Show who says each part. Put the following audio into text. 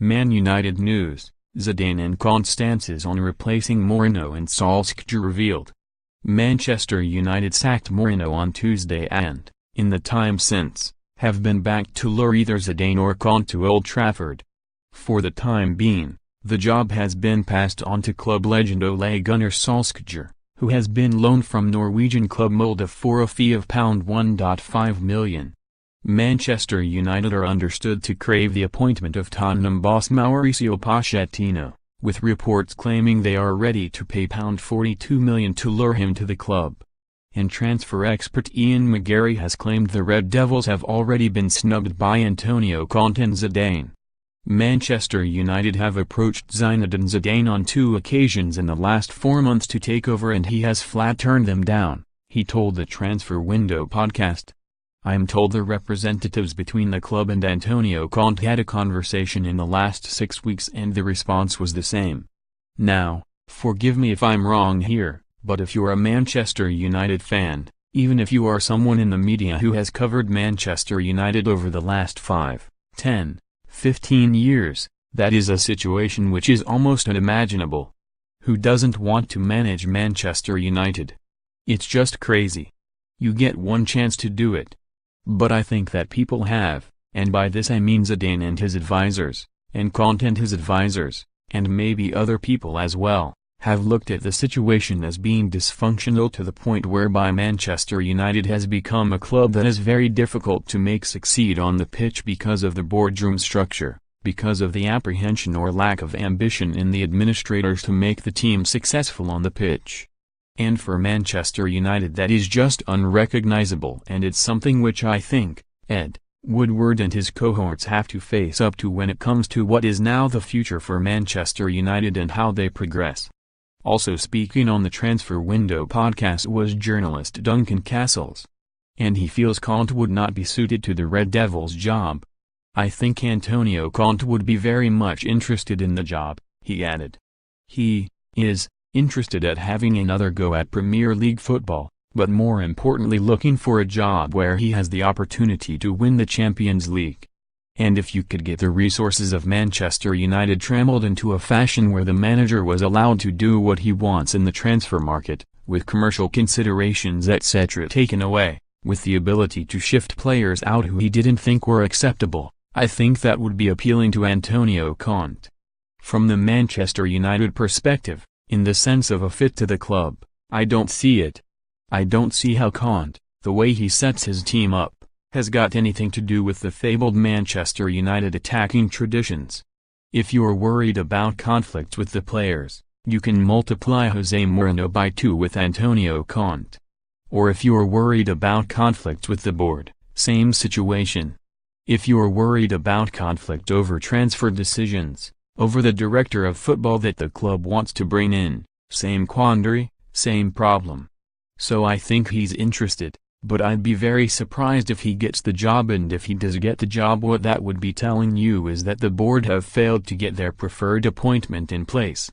Speaker 1: Man United news, Zidane and Conte stances on replacing Mourinho and Solskjaer revealed. Manchester United sacked Mourinho on Tuesday and, in the time since, have been back to lure either Zidane or Conte to Old Trafford. For the time being, the job has been passed on to club legend Ole Gunnar Solskjaer, who has been loaned from Norwegian club Molde for a fee of £1.5 million. Manchester United are understood to crave the appointment of Tottenham boss Mauricio Pochettino, with reports claiming they are ready to pay £42 million to lure him to the club. And transfer expert Ian McGarry has claimed the Red Devils have already been snubbed by Antonio Conte and Zidane. Manchester United have approached Zinedine Zidane on 2 occasions in the last 4 months to take over and he has flat turned them down, he told the Transfer Window podcast. I am told the representatives between the club and Antonio Conte had a conversation in the last 6 weeks and the response was the same. Now, forgive me if I'm wrong here, but if you're a Manchester United fan, even if you are someone in the media who has covered Manchester United over the last 5, 10, 15 years, that is a situation which is almost unimaginable. Who doesn't want to manage Manchester United? It's just crazy. You get one chance to do it. But I think that people have, and by this I mean Zidane and his advisors, and Conte and his advisors, and maybe other people as well, have looked at the situation as being dysfunctional to the point whereby Manchester United has become a club that is very difficult to make succeed on the pitch because of the boardroom structure, because of the apprehension or lack of ambition in the administrators to make the team successful on the pitch. And for Manchester United that is just unrecognizable, and it's something which I think, Ed Woodward and his cohorts have to face up to when it comes to what is now the future for Manchester United and how they progress. Also speaking on the Transfer Window podcast was journalist Duncan Castles. And he feels Conte would not be suited to the Red Devils job. I think Antonio Conte would be very much interested in the job, he added. He is interested at having another go at Premier League football, but more importantly looking for a job where he has the opportunity to win the Champions League. And if you could get the resources of Manchester United trammeled into a fashion where the manager was allowed to do what he wants in the transfer market, with commercial considerations etc. taken away, with the ability to shift players out who he didn't think were acceptable, I think that would be appealing to Antonio Conte. From the Manchester United perspective, in the sense of a fit to the club, I don't see it. I don't see how Conte, the way he sets his team up, has got anything to do with the fabled Manchester United attacking traditions. If you're worried about conflicts with the players, you can multiply Jose Mourinho by 2 with Antonio Conte. Or if you're worried about conflicts with the board, same situation. If you're worried about conflict over transfer decisions, over the director of football that the club wants to bring in, same quandary, same problem. So I think he's interested, but I'd be very surprised if he gets the job, and if he does get the job, what that would be telling you is that the board have failed to get their preferred appointment in place.